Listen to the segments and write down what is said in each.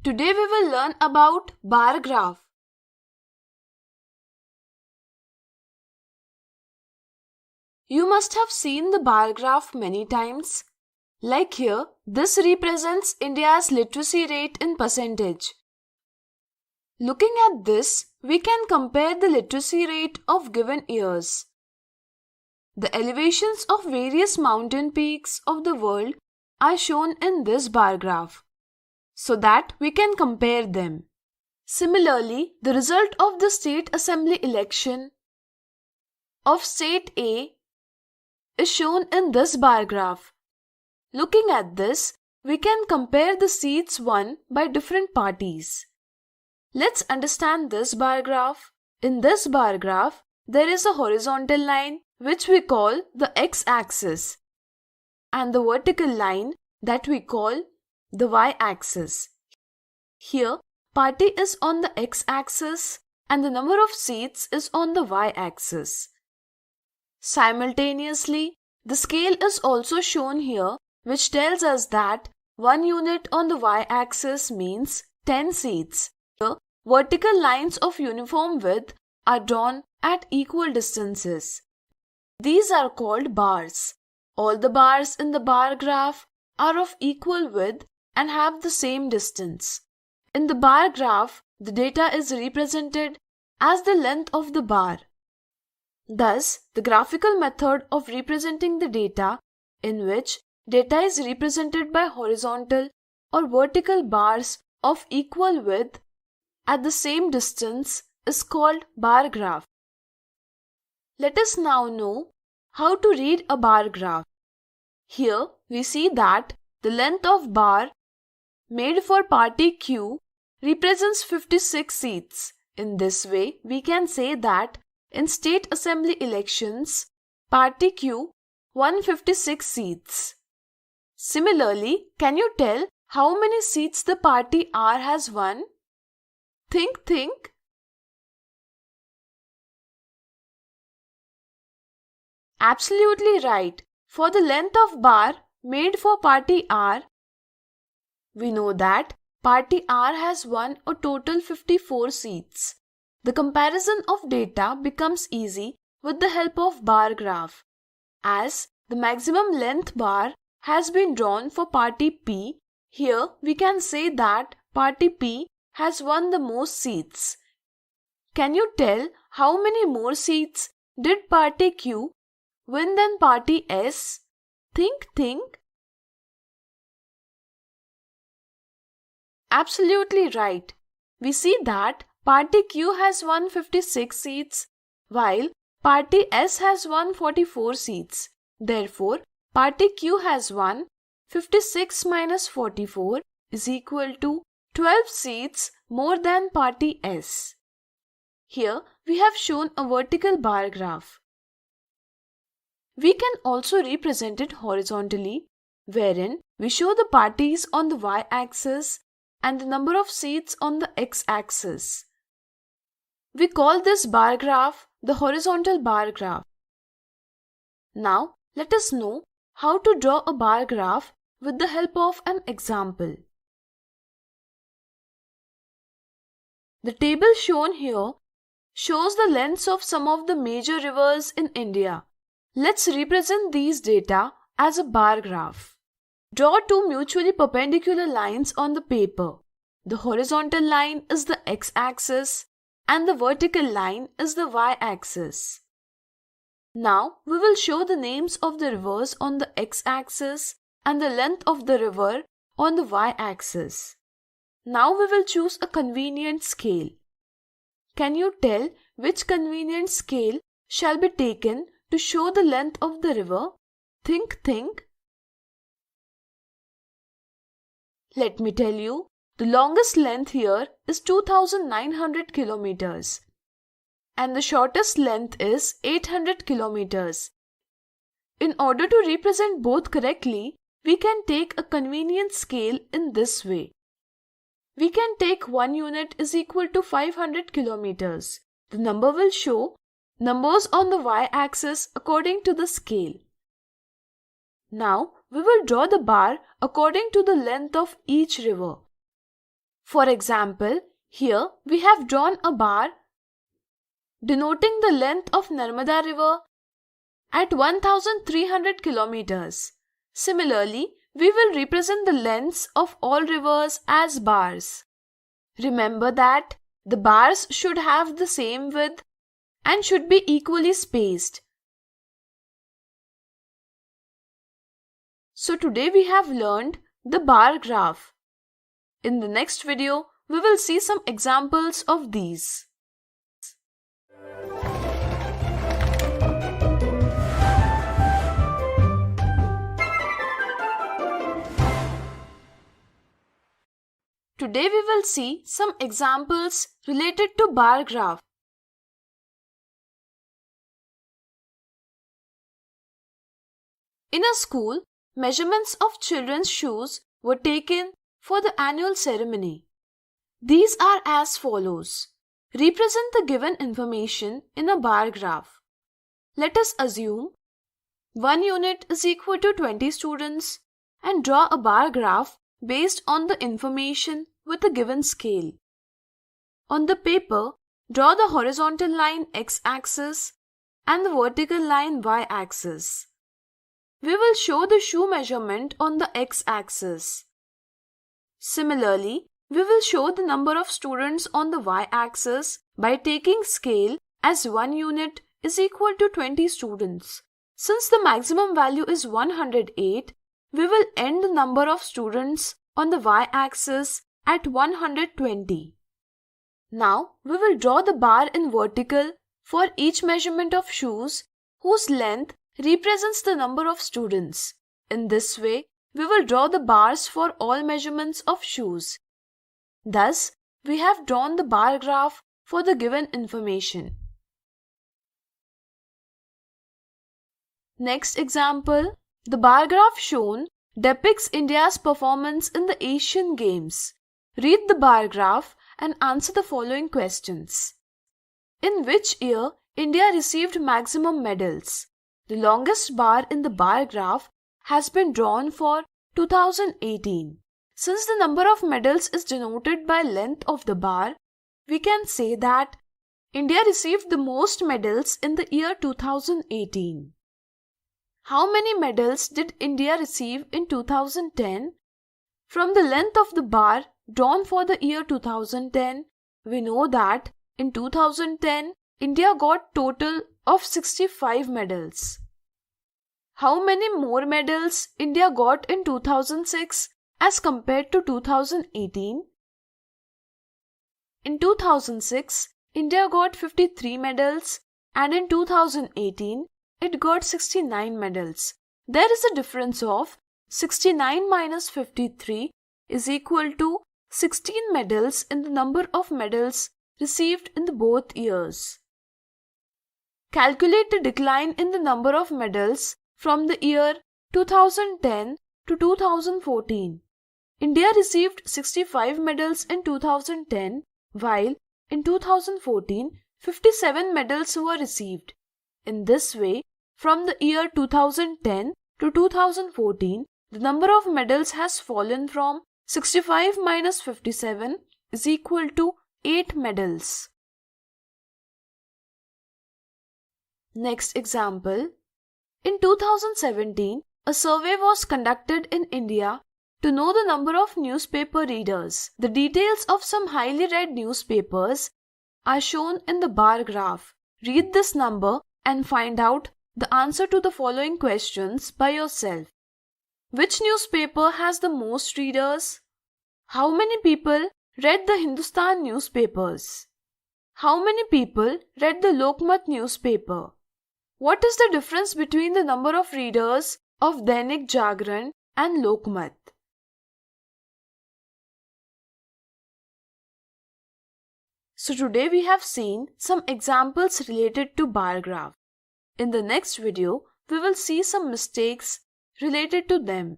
Today we will learn about bar graph. You must have seen the bar graph many times. Like here, this represents India's literacy rate in percentage. Looking at this, we can compare the literacy rate of given years. The elevations of various mountain peaks of the world are shown in this bar graph, so that we can compare them. Similarly, the result of the State Assembly election of State A is shown in this bar graph. Looking at this, we can compare the seats won by different parties. Let's understand this bar graph. In this bar graph, there is a horizontal line which we call the x-axis and the vertical line that we call the y-axis. Here, party is on the x-axis and the number of seats is on the y-axis. Simultaneously, the scale is also shown here, which tells us that 1 unit on the y-axis means 10 seats. The vertical lines of uniform width are drawn at equal distances. These are called bars. All the bars in the bar graph are of equal width and have the same distance. In the bar graph, the data is represented as the length of the bar. Thus, the graphical method of representing the data, in which data is represented by horizontal or vertical bars of equal width at the same distance, is called bar graph. Let us now know how to read a bar graph. Here we see that the length of bar made for party Q represents 56 seats. In this way, we can say that in State Assembly elections, party Q won 56 seats. Similarly, can you tell how many seats the party R has won? Think. Absolutely right. For the length of bar made for party R, we know that party R has won a total 54 seats. The comparison of data becomes easy with the help of bar graph, as the maximum length bar has been drawn for party P. Here we can say that party P has won the most seats. Can you tell how many more seats did party Q win than party S? Think. Absolutely right. We see that party Q has won 56 seats while party S has won 44 seats. Therefore, party Q has won 56 minus 44 is equal to 12 seats more than party S. Here we have shown a vertical bar graph. We can also represent it horizontally, wherein we show the parties on the y-axis and the number of seats on the x-axis. We call this bar graph the horizontal bar graph. Now, let us know how to draw a bar graph with the help of an example. The table shown here shows the lengths of some of the major rivers in India. Let's represent these data as a bar graph. Draw two mutually perpendicular lines on the paper. The horizontal line is the x-axis and the vertical line is the y-axis. Now we will show the names of the rivers on the x-axis and the length of the river on the y-axis. Now we will choose a convenient scale. Can you tell which convenient scale shall be taken to show the length of the river? Think. Let me tell you, the longest length here is 2900 kilometers and the shortest length is 800 kilometers. In order to represent both correctly, we can take a convenient scale in this way. We can take 1 unit is equal to 500 kilometers. The number will show numbers on the y-axis according to the scale. Now we will draw the bar according to the length of each river. For example, here we have drawn a bar denoting the length of Narmada River at 1300 kilometers. Similarly, we will represent the lengths of all rivers as bars. Remember that the bars should have the same width and should be equally spaced. So today we have learned the bar graph. In the next video, we will see some examples of these. Today we will see some examples related to bar graph. In a school, measurements of children's shoes were taken for the annual ceremony. These are as follows. Represent the given information in a bar graph. Let us assume 1 unit is equal to 20 students and draw a bar graph based on the information with a given scale. On the paper, draw the horizontal line x-axis and the vertical line y-axis. We will show the shoe measurement on the x-axis. Similarly, we will show the number of students on the y-axis by taking scale as 1 unit is equal to 20 students. Since the maximum value is 108, we will end the number of students on the y-axis at 120. Now, we will draw the bar in vertical for each measurement of shoes whose length represents the number of students. In this way, we will draw the bars for all measurements of shoes. Thus, we have drawn the bar graph for the given information. Next example, the bar graph shown depicts India's performance in the Asian Games. Read the bar graph and answer the following questions. In which year India received maximum medals? The longest bar in the bar graph has been drawn for 2018. Since the number of medals is denoted by length of the bar, we can say that India received the most medals in the year 2018. How many medals did India receive in 2010? From the length of the bar drawn for the year 2010, we know that in 2010, India got total of 65 medals. How many more medals India got in 2006 as compared to 2018? In 2006, India got 53 medals and in 2018, it got 69 medals. There is a difference of 69 minus 53 is equal to 16 medals in the number of medals received in the both years. Calculate the decline in the number of medals from the year 2010 to 2014. India received 65 medals in 2010, while in 2014, 57 medals were received. In this way, from the year 2010 to 2014, the number of medals has fallen from 65 minus 57 is equal to 8 medals. Next example. In 2017, a survey was conducted in India to know the number of newspaper readers. The details of some highly read newspapers are shown in the bar graph. Read this number and find out the answer to the following questions by yourself. Which newspaper has the most readers? How many people read the Hindustan newspapers? How many people read the Lokmat newspaper? What is the difference between the number of readers of Dainik Jagran and Lokmat? So today we have seen some examples related to bar graph. In the next video, we will see some mistakes related to them.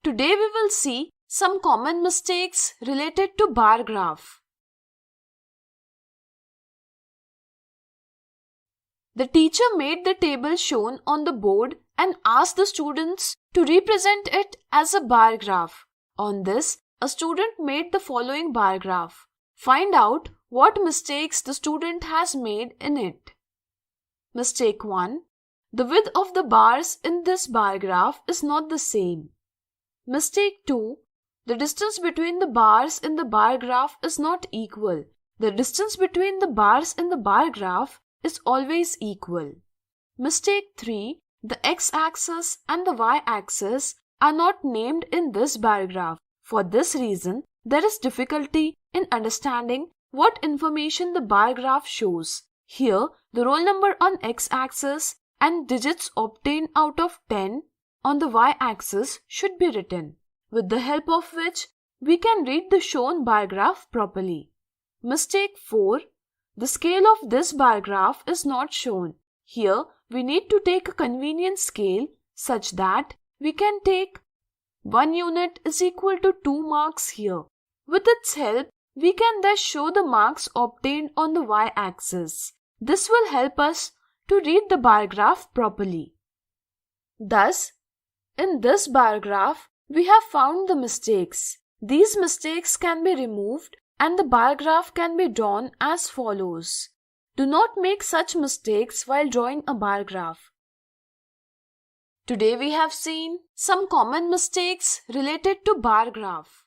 Today we will see some common mistakes related to bar graph. The teacher made the table shown on the board and asked the students to represent it as a bar graph. On this, a student made the following bar graph. Find out what mistakes the student has made in it. Mistake 1. The width of the bars in this bar graph is not the same. Mistake 2. The distance between the bars in the bar graph is not equal. The distance between the bars in the bar graph is always equal. Mistake 3. The x-axis and the y-axis are not named in this bar graph. For this reason, there is difficulty in understanding what information the bar graph shows. Here, the roll number on x-axis and digits obtained out of 10 on the y-axis should be written, with the help of which we can read the shown bar graph properly. Mistake 4. The scale of this bar graph is not shown. Here, we need to take a convenient scale such that we can take 1 unit is equal to 2 marks here. With its help, we can thus show the marks obtained on the y-axis. This will help us to read the bar graph properly. Thus, in this bar graph, we have found the mistakes. These mistakes can be removed and the bar graph can be drawn as follows. Do not make such mistakes while drawing a bar graph. Today we have seen some common mistakes related to bar graph.